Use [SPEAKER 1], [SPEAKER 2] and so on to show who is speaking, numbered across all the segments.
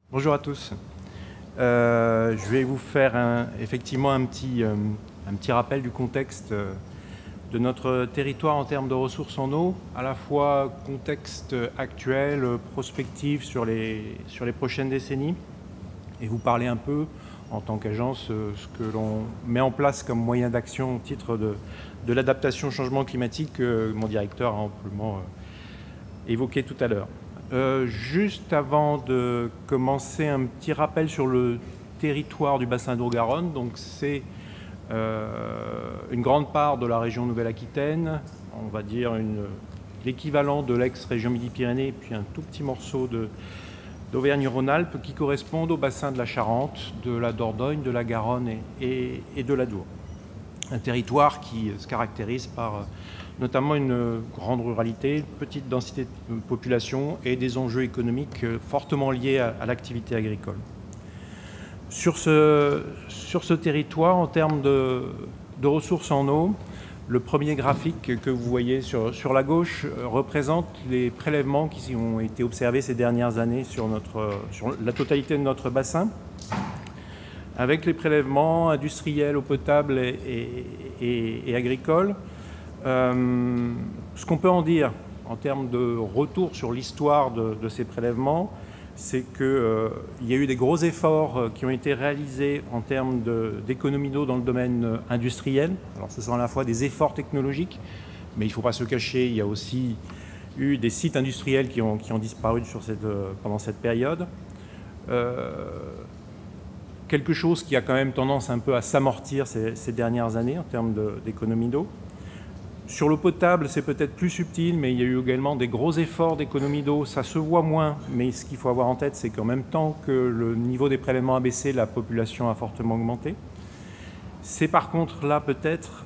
[SPEAKER 1] Bonjour à tous. Je vais vous faire effectivement un petit rappel du contexte de notre territoire en termes de ressources en eau, à la fois contexte actuel, prospectif sur les prochaines décennies, et vous parler un peu en tant qu'agence ce que l'on met en place comme moyen d'action au titre de l'adaptation au changement climatique que mon directeur a amplement évoqué tout à l'heure. Juste avant de commencer, un petit rappel sur le territoire du bassin d'Our-Garonne. Donc c'est une grande part de la région Nouvelle-Aquitaine, on va dire l'équivalent de l'ex-région Midi-Pyrénées, puis un tout petit morceau d'Auvergne-Rhône-Alpes qui correspondent au bassin de la Charente, de la Dordogne, de la Garonne et de l'Adour. Un territoire qui se caractérise par notamment une grande ruralité, une petite densité de population et des enjeux économiques fortement liés à l'activité agricole. Sur ce territoire, en termes de ressources en eau, le premier graphique que vous voyez sur la gauche représente les prélèvements qui ont été observés ces dernières années sur la totalité de notre bassin, avec les prélèvements industriels, eau potable et agricoles. Ce qu'on peut en dire en termes de retour sur l'histoire de ces prélèvements, c'est qu'il y a eu des gros efforts qui ont été réalisés en termes d'économie d'eau dans le domaine industriel. Alors ce sont à la fois des efforts technologiques, mais il ne faut pas se cacher, il y a aussi eu des sites industriels qui ont disparu pendant cette période. Quelque chose qui a quand même tendance un peu à s'amortir ces dernières années en termes d'économie d'eau. Sur l'eau potable, c'est peut-être plus subtil, mais il y a eu également des gros efforts d'économie d'eau. Ça se voit moins, mais ce qu'il faut avoir en tête, c'est qu'en même temps que le niveau des prélèvements a baissé, la population a fortement augmenté. C'est par contre là peut-être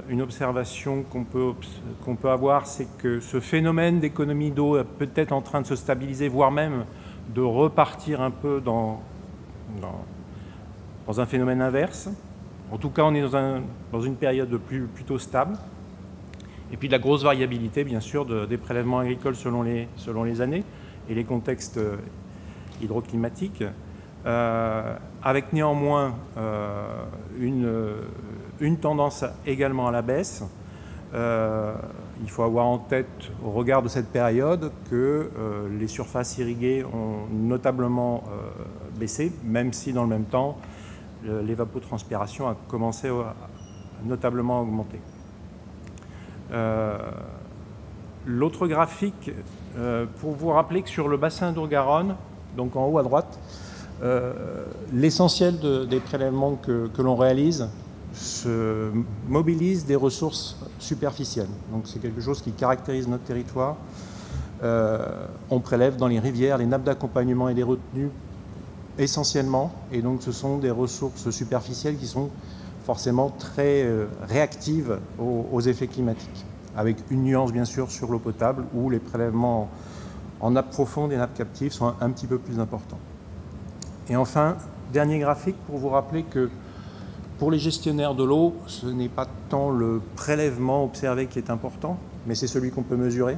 [SPEAKER 1] une observation qu'on peut avoir, c'est que ce phénomène d'économie d'eau est peut-être en train de se stabiliser, voire même de repartir un peu dans un phénomène inverse. En tout cas, on est dans une période plutôt stable. Et puis de la grosse variabilité, bien sûr, des prélèvements agricoles selon les années et les contextes hydroclimatiques, avec néanmoins une tendance également à la baisse. Il faut avoir en tête, au regard de cette période, que les surfaces irriguées ont notablement baissé, même si dans le même temps, l'évapotranspiration a commencé notablement à augmenter. L'autre graphique, pour vous rappeler que sur le bassin d'Our-Garonne, donc en haut à droite, l'essentiel des prélèvements que l'on réalise se mobilise des ressources superficielles. Donc c'est quelque chose qui caractérise notre territoire. On prélève dans les rivières, les nappes d'accompagnement et des retenues essentiellement, et donc ce sont des ressources superficielles qui sont forcément très réactives aux effets climatiques, avec une nuance bien sûr sur l'eau potable où les prélèvements en nappes profondes et nappes captives sont un petit peu plus importants. Et enfin, dernier graphique pour vous rappeler que pour les gestionnaires de l'eau, ce n'est pas tant le prélèvement observé qui est important, mais c'est celui qu'on peut mesurer.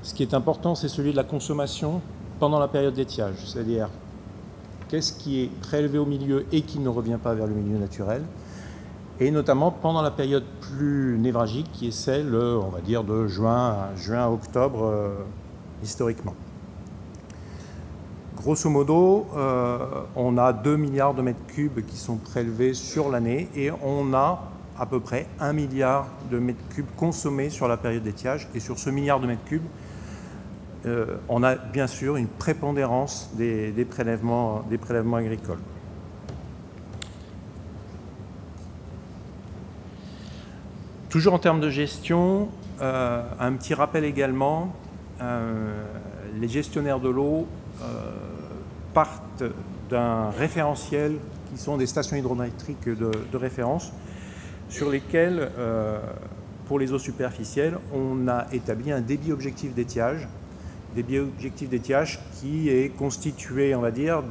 [SPEAKER 1] Ce qui est important, c'est celui de la consommation pendant la période d'étiage, c'est-à-dire qu'est-ce qui est prélevé au milieu et qui ne revient pas vers le milieu naturel, et notamment pendant la période plus névralgique qui est celle, on va dire, de juin à octobre historiquement. Grosso modo, on a 2 milliards de mètres cubes qui sont prélevés sur l'année et on a à peu près 1 milliard de mètres cubes consommés sur la période d'étiage. Et sur ce milliard de mètres cubes, on a bien sûr une prépondérance des prélèvements agricoles. Toujours en termes de gestion, un petit rappel également, les gestionnaires de l'eau partent d'un référentiel qui sont des stations hydrométriques de référence sur lesquelles, pour les eaux superficielles, on a établi un débit objectif d'étiage, qui est constitué, on va dire,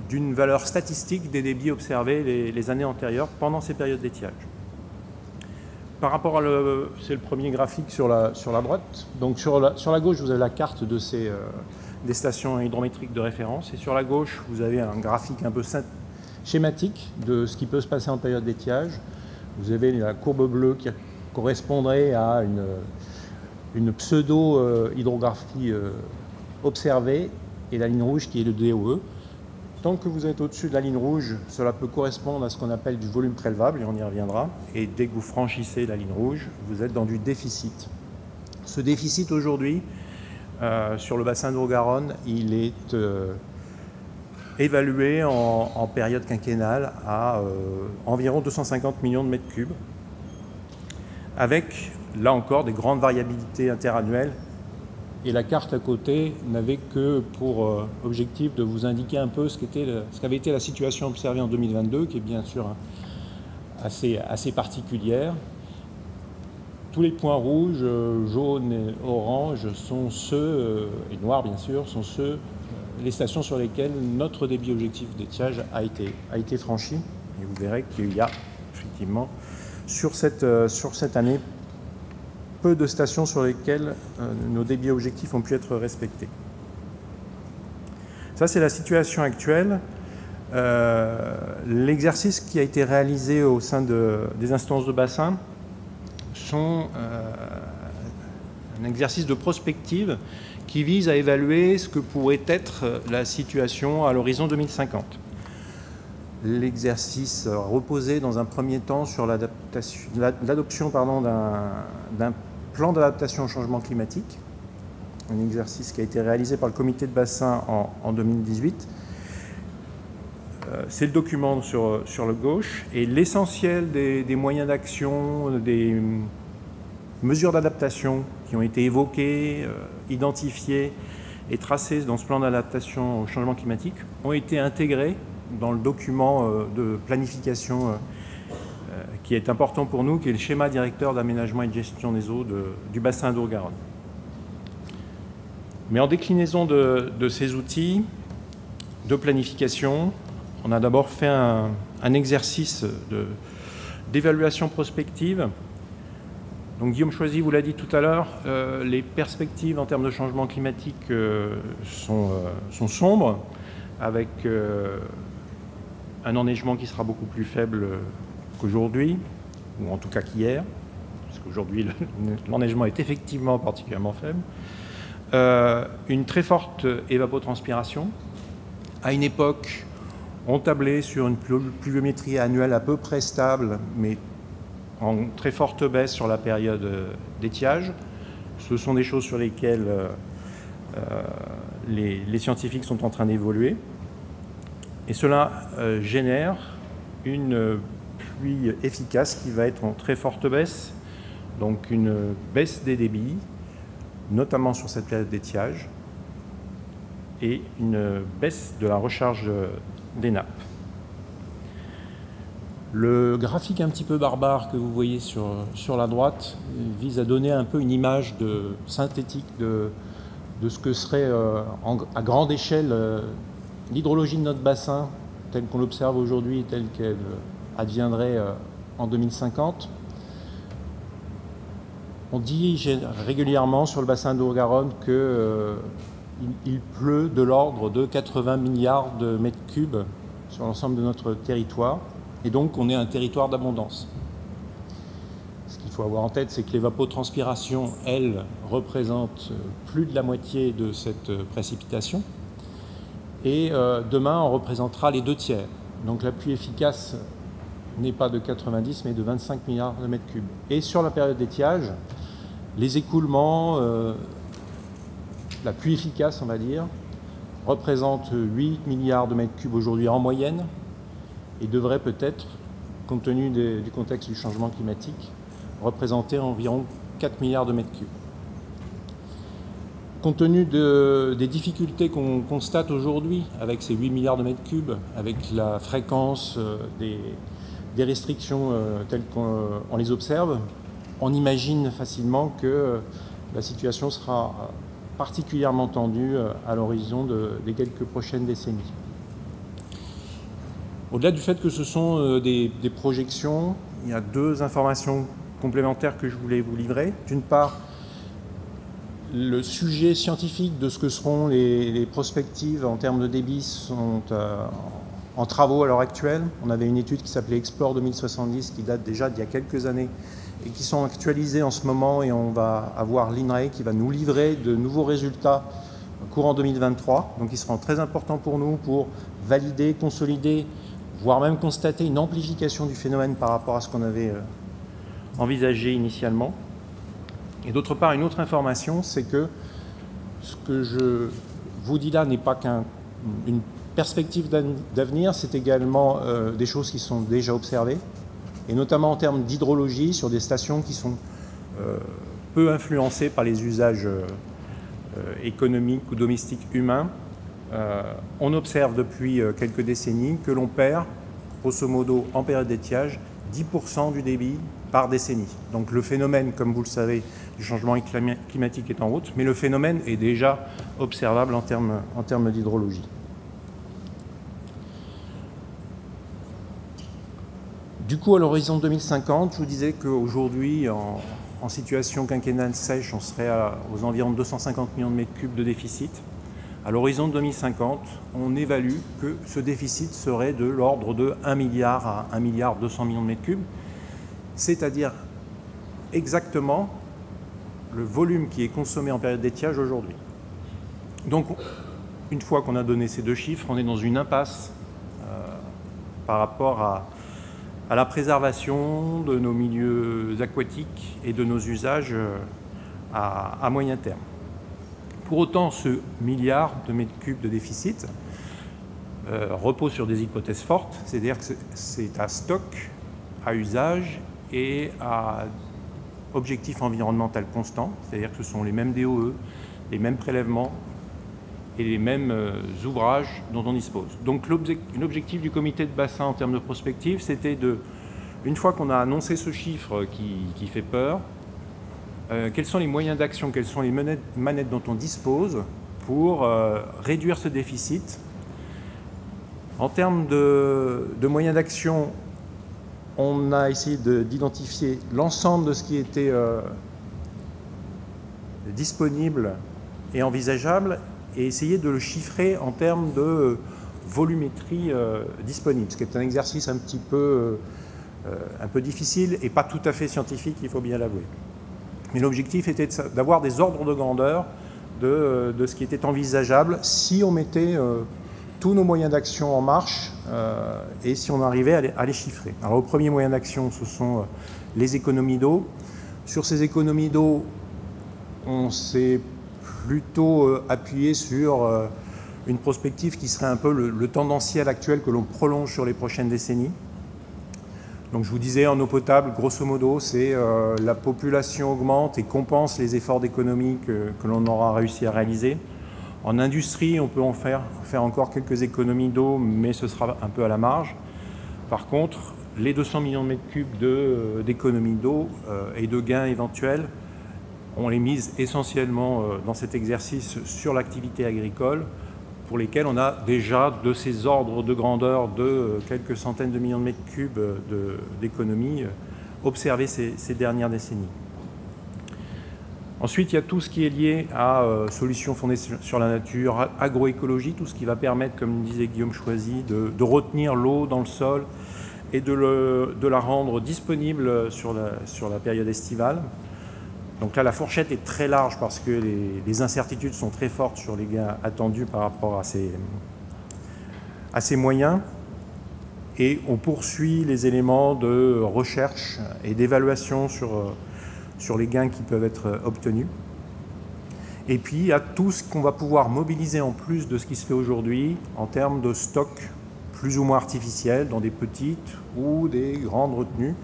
[SPEAKER 1] d'une valeur statistique des débits observés les années antérieures pendant ces périodes d'étiage. Par rapport c'est le premier graphique sur la droite. Donc sur la gauche, vous avez la carte de ces des stations hydrométriques de référence. Et sur la gauche, vous avez un graphique un peu schématique de ce qui peut se passer en période d'étiage. Vous avez la courbe bleue qui correspondrait à une pseudo-hydrographie observée et la ligne rouge qui est le DOE. Tant que vous êtes au-dessus de la ligne rouge, cela peut correspondre à ce qu'on appelle du volume prélevable, et on y reviendra. Et dès que vous franchissez la ligne rouge, vous êtes dans du déficit. Ce déficit aujourd'hui, sur le bassin d'Haut-Garonne, il est évalué en période quinquennale à environ 250 millions de mètres cubes, avec, là encore, des grandes variabilités interannuelles. Et la carte à côté n'avait que pour objectif de vous indiquer un peu ce qu'avait été la situation observée en 2022, qui est bien sûr assez particulière. Tous les points rouges, jaunes et oranges sont ceux, et noirs bien sûr, sont les stations sur lesquelles notre débit objectif d'étiage a été franchi. Et vous verrez qu'il y a effectivement sur cette année peu de stations sur lesquelles nos débits objectifs ont pu être respectés. Ça, c'est la situation actuelle. L'exercice qui a été réalisé au sein des instances de bassin sont un exercice de prospective qui vise à évaluer ce que pourrait être la situation à l'horizon 2050. L'exercice reposait dans un premier temps sur l'adoption d'un plan d'adaptation au changement climatique, un exercice qui a été réalisé par le comité de bassin en 2018. C'est le document sur le gauche, et l'essentiel des moyens d'action, des mesures d'adaptation qui ont été évoquées, identifiées et tracées dans ce plan d'adaptation au changement climatique ont été intégrés dans le document de planification qui est important pour nous, qui est le schéma directeur d'aménagement et de gestion des eaux du bassin d'Haut-Garonne. Mais en déclinaison de ces outils de planification, on a d'abord fait un exercice d'évaluation prospective. Donc Guillaume Choisy vous l'a dit tout à l'heure, les perspectives en termes de changement climatique sont sombres, avec un enneigement qui sera beaucoup plus faible qu'aujourd'hui, ou en tout cas qu'hier, parce qu'aujourd'hui l'enneigement est effectivement particulièrement faible. Une très forte évapotranspiration. À une époque, on tablait sur une pluviométrie annuelle à peu près stable, mais en très forte baisse sur la période d'étiage. Ce sont des choses sur lesquelles les scientifiques sont en train d'évoluer. Et cela génère une pluie efficace qui va être en très forte baisse, donc une baisse des débits, notamment sur cette période d'étiage, et une baisse de la recharge des nappes. Le graphique un petit peu barbare que vous voyez sur la droite vise à donner un peu une image synthétique de ce que serait à grande échelle l'hydrologie de notre bassin telle qu'on l'observe aujourd'hui et telle qu'elle adviendrait en 2050. On dit régulièrement sur le bassin d'Haut-Garonne qu'il pleut de l'ordre de 80 milliards de mètres cubes sur l'ensemble de notre territoire, et donc on est un territoire d'abondance. Ce qu'il faut avoir en tête, c'est que l'évapotranspiration, elle, représente plus de la moitié de cette précipitation, et demain on représentera les 2 tiers. Donc la pluie efficace n'est pas de 90 mais de 25 milliards de mètres cubes. Et sur la période d'étiage, les écoulements, la pluie efficace on va dire, représente 8 milliards de mètres cubes aujourd'hui en moyenne, et devrait peut-être, compte tenu du contexte du changement climatique, représenter environ 4 milliards de mètres cubes. Compte tenu des difficultés qu'on constate aujourd'hui avec ces 8 milliards de mètres cubes, avec la fréquence des restrictions telles qu'on les observe, on imagine facilement que la situation sera particulièrement tendue à l'horizon des quelques prochaines décennies. Au-delà du fait que ce sont des projections, il y a 2 informations complémentaires que je voulais vous livrer. D'une part, le sujet scientifique de ce que seront les prospectives en termes de débit sont en travaux à l'heure actuelle. On avait une étude qui s'appelait Explore 2070 qui date déjà d'il y a quelques années et qui sont actualisées en ce moment, et on va avoir l'INRAE qui va nous livrer de nouveaux résultats courant 2023. Donc ils seront très importants pour nous pour valider, consolider, voire même constater une amplification du phénomène par rapport à ce qu'on avait envisagé initialement. Et d'autre part, une autre information, c'est que ce que je vous dis là n'est pas qu'une perspective d'avenir, c'est également des choses qui sont déjà observées, et notamment en termes d'hydrologie sur des stations qui sont peu influencées par les usages économiques ou domestiques humains. On observe depuis quelques décennies que l'on perd, grosso modo, en période d'étiage, 10% du débit par décennie. Donc le phénomène, comme vous le savez, du changement climatique est en route, mais le phénomène est déjà observable en termes d'hydrologie. Du coup, à l'horizon 2050, je vous disais qu'aujourd'hui, en situation quinquennale sèche, on serait aux environs de 250 millions de mètres cubes de déficit. À l'horizon 2050, on évalue que ce déficit serait de l'ordre de 1 milliard à 1 milliard 200 millions de mètres cubes, c'est-à-dire exactement le volume qui est consommé en période d'étiage aujourd'hui. Donc, une fois qu'on a donné ces deux chiffres, on est dans une impasse par rapport à la préservation de nos milieux aquatiques et de nos usages à moyen terme. Pour autant, ce milliard de mètres cubes de déficit repose sur des hypothèses fortes, c'est-à-dire que c'est à stock, à usage et à objectif environnemental constant, c'est-à-dire que ce sont les mêmes DOE, les mêmes prélèvements et les mêmes ouvrages dont on dispose. Donc l'objectif du comité de bassin en termes de prospective, c'était une fois qu'on a annoncé ce chiffre qui fait peur, quels sont les moyens d'action, quelles sont les manettes dont on dispose pour réduire ce déficit. En termes de moyens d'action, on a essayé d'identifier l'ensemble de ce qui était disponible et envisageable et essayer de le chiffrer en termes de volumétrie disponible, ce qui est un exercice un peu difficile et pas tout à fait scientifique, il faut bien l'avouer. Mais l'objectif était d'avoir des ordres de grandeur de ce qui était envisageable si on mettait tous nos moyens d'action en marche et si on arrivait à les chiffrer. Alors, le premier moyen d'action, ce sont les économies d'eau. Sur ces économies d'eau, on s'est plutôt appuyé sur une prospective qui serait un peu le tendanciel actuel que l'on prolonge sur les prochaines décennies. Donc je vous disais, en eau potable, grosso modo, c'est la population augmente et compense les efforts d'économie que l'on aura réussi à réaliser. En industrie, on peut en faire encore quelques économies d'eau, mais ce sera un peu à la marge. Par contre, les 200 millions de mètres cubes d'économies d'eau et de gains éventuels, on les mise essentiellement dans cet exercice sur l'activité agricole, pour lesquels on a déjà de ces ordres de grandeur de quelques centaines de millions de mètres cubes d'économies observés ces dernières décennies. Ensuite, il y a tout ce qui est lié à solutions fondées sur la nature, agroécologie, tout ce qui va permettre, comme disait Guillaume Choisy, de retenir l'eau dans le sol et de la rendre disponible sur la période estivale. Donc là, la fourchette est très large parce que les incertitudes sont très fortes sur les gains attendus par rapport à ces moyens. Et on poursuit les éléments de recherche et d'évaluation sur les gains qui peuvent être obtenus. Et puis, il y a tout ce qu'on va pouvoir mobiliser en plus de ce qui se fait aujourd'hui en termes de stocks plus ou moins artificiels dans des petites ou des grandes retenues,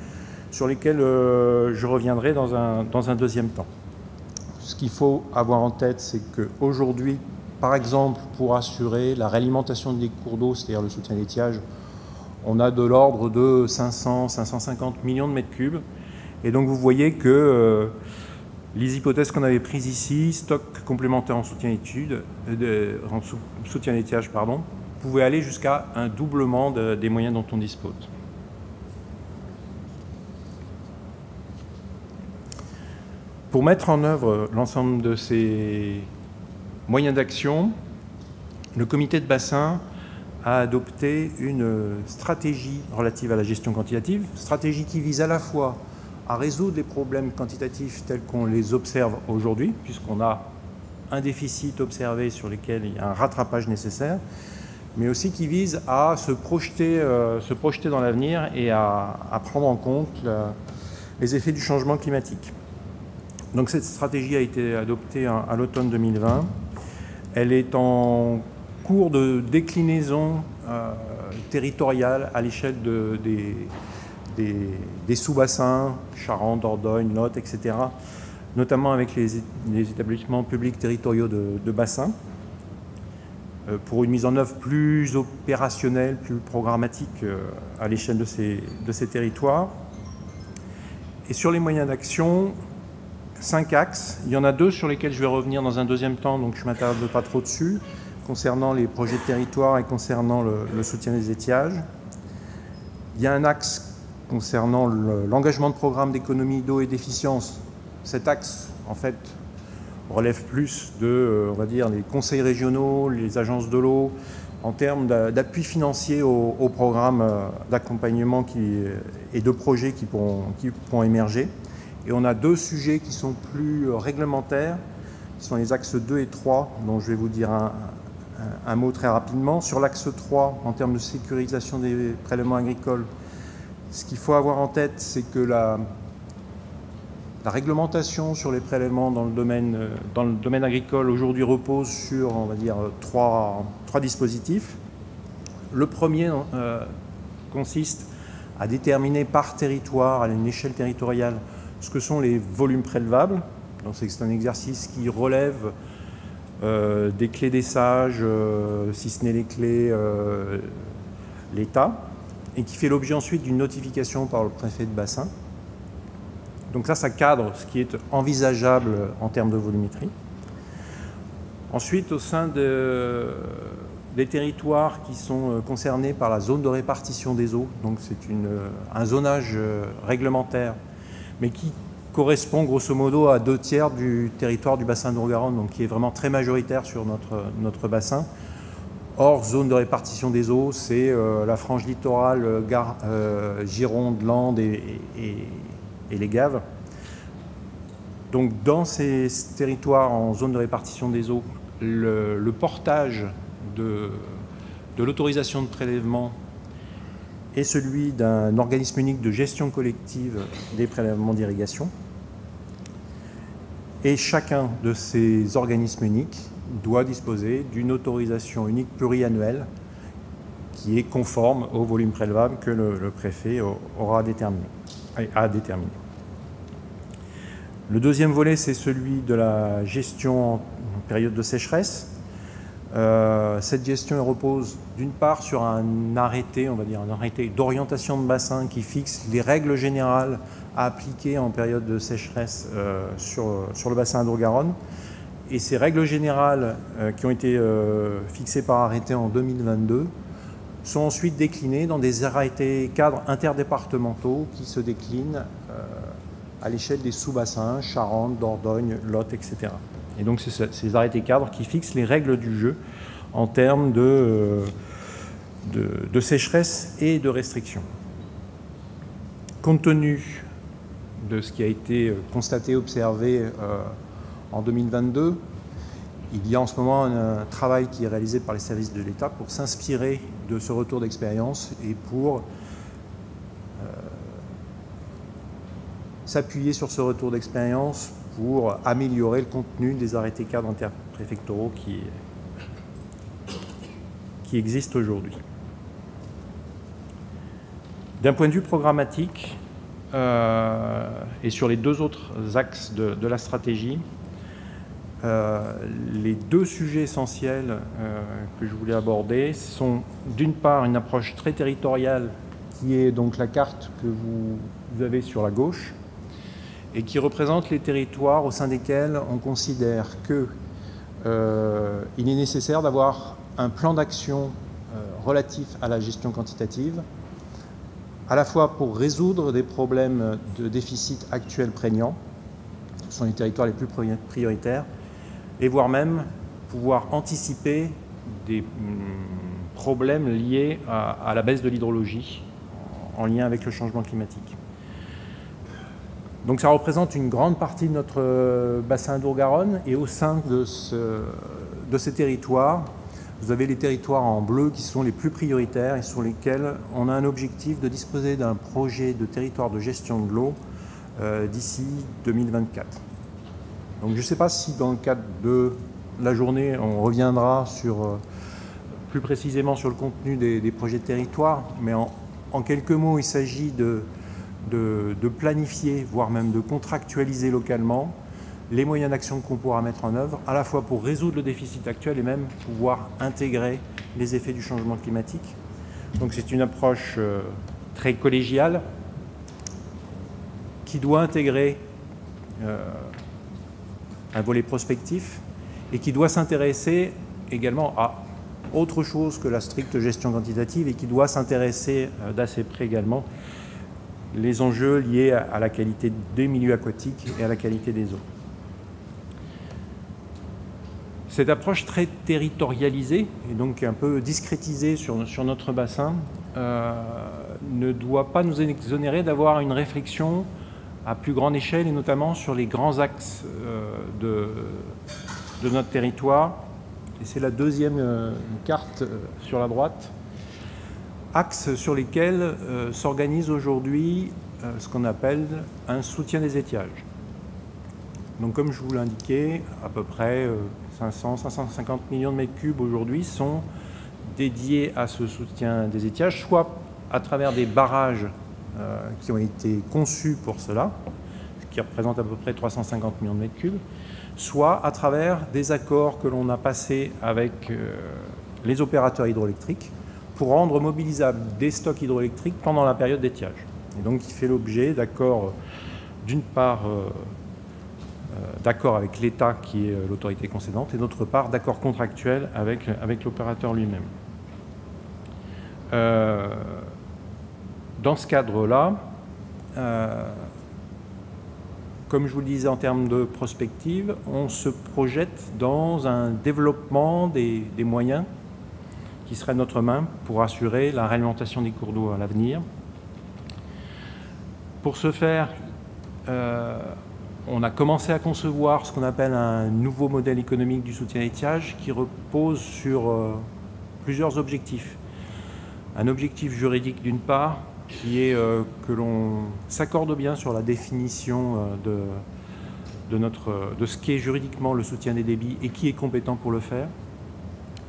[SPEAKER 1] sur lesquels je reviendrai dans un deuxième temps. Ce qu'il faut avoir en tête, c'est qu'aujourd'hui, par exemple, pour assurer la réalimentation des cours d'eau, c'est-à-dire le soutien à l'étiage, on a de l'ordre de 500-550 millions de mètres cubes. Et donc vous voyez que les hypothèses qu'on avait prises ici, stock complémentaire en soutien à l'étiage, pouvaient aller jusqu'à un doublement des moyens dont on dispose. Pour mettre en œuvre l'ensemble de ces moyens d'action, le comité de bassin a adopté une stratégie relative à la gestion quantitative, stratégie qui vise à la fois à résoudre les problèmes quantitatifs tels qu'on les observe aujourd'hui, puisqu'on a un déficit observé sur lequel il y a un rattrapage nécessaire, mais aussi qui vise à se projeter dans l'avenir et à prendre en compte les effets du changement climatique. Donc cette stratégie a été adoptée à l'automne 2020. Elle est en cours de déclinaison territoriale à l'échelle des sous-bassins, Charente, Dordogne, Lot, etc., notamment avec les établissements publics territoriaux de bassin, pour une mise en œuvre plus opérationnelle, plus programmatique à l'échelle de ces territoires. Et sur les moyens d'action, 5 axes. Il y en a 2 sur lesquels je vais revenir dans un deuxième temps, donc je ne m'attarde pas trop dessus, concernant les projets de territoire et concernant le soutien des étiages. Il y a un axe concernant l'engagement de programmes d'économie d'eau et d'efficience. Cet axe, en fait, relève plus de, on va dire, les conseils régionaux, les agences de l'eau, en termes d'appui financier aux programmes d'accompagnement et de projets qui pourront émerger. Et on a 2 sujets qui sont plus réglementaires, qui sont les axes 2 et 3, dont je vais vous dire un mot très rapidement. Sur l'axe 3, en termes de sécurisation des prélèvements agricoles, ce qu'il faut avoir en tête, c'est que la réglementation sur les prélèvements dans le domaine agricole aujourd'hui repose sur, on va dire, trois dispositifs. Le premier consiste à déterminer par territoire, à une échelle territoriale, ce que sont les volumes prélevables. Donc c'est un exercice qui relève des clés des sages, si ce n'est les clés, l'État, et qui fait l'objet ensuite d'une notification par le préfet de bassin. Donc ça cadre ce qui est envisageable en termes de volumétrie. Ensuite, au sein des territoires qui sont concernés par la zone de répartition des eaux, donc c'est un zonage réglementaire, mais qui correspond grosso modo à 2/3 du territoire du bassin de Haut-Garonne, donc qui est vraiment très majoritaire sur notre bassin. Or, zone de répartition des eaux, c'est la frange littorale, Gironde, Landes et les Gaves. Donc dans ces territoires en zone de répartition des eaux, le portage de l'autorisation de prélèvement est celui d'un organisme unique de gestion collective des prélèvements d'irrigation. Et chacun de ces organismes uniques doit disposer d'une autorisation unique pluriannuelle qui est conforme au volume prélevable que le préfet a déterminé. Le deuxième volet, c'est celui de la gestion en période de sécheresse. Cette gestion repose d'une part sur un arrêté, on va dire un arrêté d'orientation de bassin qui fixe les règles générales à appliquer en période de sécheresse sur le bassin d'Haut-Garonne. Et ces règles générales qui ont été fixées par arrêté en 2022 sont ensuite déclinées dans des arrêtés cadres interdépartementaux qui se déclinent à l'échelle des sous-bassins, Charente, Dordogne, Lot, etc. Et donc c'est ces arrêtés cadres qui fixent les règles du jeu en termes de sécheresse et de restriction. Compte tenu de ce qui a été constaté, observé en 2022, il y a en ce moment un travail qui est réalisé par les services de l'État pour s'inspirer de ce retour d'expérience et pour s'appuyer sur ce retour d'expérience pour améliorer le contenu des arrêtés cadres interpréfectoraux qui existent aujourd'hui. D'un point de vue programmatique, et sur les 2 autres axes de la stratégie, les 2 sujets essentiels que je voulais aborder sont d'une part une approche très territoriale qui est donc la carte que vous avez sur la gauche et qui représente les territoires au sein desquels on considère qu'il est nécessaire d'avoir un plan d'action relatif à la gestion quantitative, à la fois pour résoudre des problèmes de déficit actuels prégnants, sont les territoires les plus prioritaires, et voire même pouvoir anticiper des problèmes liés à la baisse de l'hydrologie en lien avec le changement climatique. Donc ça représente une grande partie de notre bassin Adour-Garonne, et au sein de ces territoires, vous avez les territoires en bleu qui sont les plus prioritaires et sur lesquels on a un objectif de disposer d'un projet de territoire de gestion de l'eau d'ici 2024. Donc je ne sais pas si dans le cadre de la journée, on reviendra plus précisément sur le contenu des projets de territoire, mais en quelques mots, il s'agit de planifier, voire même de contractualiser localement les moyens d'action qu'on pourra mettre en œuvre, à la fois pour résoudre le déficit actuel et même pouvoir intégrer les effets du changement climatique. Donc c'est une approche très collégiale qui doit intégrer un volet prospectif et qui doit s'intéresser également à autre chose que la stricte gestion quantitative et qui doit s'intéresser d'assez près également les enjeux liés à la qualité des milieux aquatiques et à la qualité des eaux. Cette approche très territorialisée et donc un peu discrétisée sur notre bassin ne doit pas nous exonérer d'avoir une réflexion à plus grande échelle et notamment sur les grands axes de notre territoire. Et c'est la deuxième carte sur la droite. Axes sur lesquels s'organise aujourd'hui ce qu'on appelle un soutien des étiages. Donc comme je vous l'indiquais, à peu près 500-550 millions de mètres cubes aujourd'hui sont dédiés à ce soutien des étiages, soit à travers des barrages qui ont été conçus pour cela, ce qui représente à peu près 350 millions de mètres cubes, soit à travers des accords que l'on a passés avec les opérateurs hydroélectriques pour rendre mobilisables des stocks hydroélectriques pendant la période d'étiage. Et donc il fait l'objet d'accords, d'une part, d'accord avec l'État qui est l'autorité concédante et d'autre part d'accords contractuels avec l'opérateur lui-même. Dans ce cadre-là, comme je vous le disais en termes de prospective, on se projette dans un développement des moyens qui seraient à notre main pour assurer la réalimentation des cours d'eau à l'avenir. Pour ce faire, on a commencé à concevoir ce qu'on appelle un nouveau modèle économique du soutien à l'étiage qui repose sur plusieurs objectifs. Un objectif juridique d'une part, qui est que l'on s'accorde bien sur la définition de ce qu'est juridiquement le soutien des débits et qui est compétent pour le faire.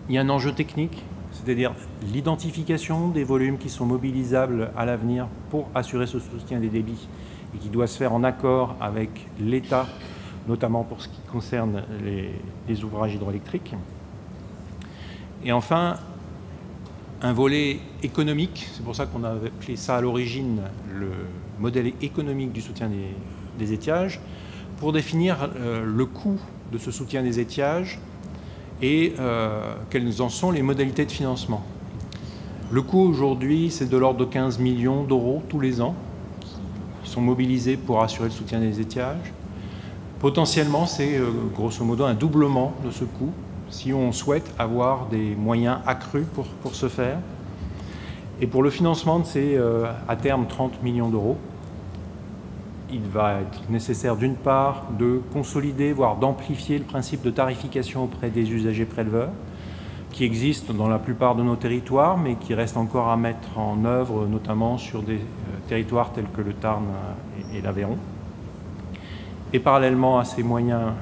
[SPEAKER 1] Il y a un enjeu technique, c'est-à-dire l'identification des volumes qui sont mobilisables à l'avenir pour assurer ce soutien des débits et qui doit se faire en accord avec l'État, notamment pour ce qui concerne les ouvrages hydroélectriques. Et enfin, un volet économique, c'est pour ça qu'on a appelé ça à l'origine le modèle économique du soutien des étiages, pour définir le coût de ce soutien des étiages et quelles en sont les modalités de financement. Le coût aujourd'hui, c'est de l'ordre de 15 millions d'euros tous les ans qui sont mobilisés pour assurer le soutien des étiages. Potentiellement, c'est grosso modo un doublement de ce coût si on souhaite avoir des moyens accrus pour ce faire. Et pour le financement de ces, à terme, 30 millions d'euros, il va être nécessaire d'une part de consolider, voire d'amplifier le principe de tarification auprès des usagers préleveurs, qui existe dans la plupart de nos territoires, mais qui reste encore à mettre en œuvre, notamment sur des territoires tels que le Tarn et l'Aveyron. Et parallèlement à ces moyens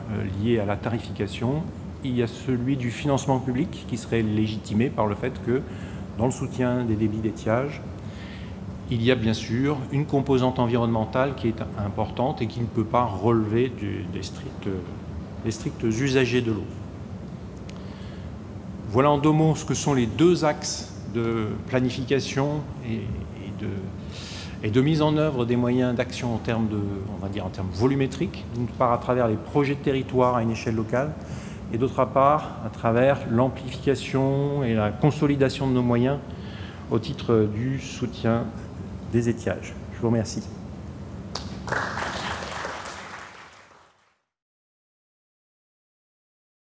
[SPEAKER 1] liés à la tarification, il y a celui du financement public qui serait légitimé par le fait que dans le soutien des débits d'étiage, il y a bien sûr une composante environnementale qui est importante et qui ne peut pas relever des stricts usagers de l'eau. Voilà en deux mots ce que sont les deux axes de planification et de mise en œuvre des moyens d'action en termes on va dire en termes volumétriques, d'une part à travers les projets de territoire à une échelle locale, et d'autre part à travers l'amplification et la consolidation de nos moyens au titre du soutien des étiages. Je vous remercie.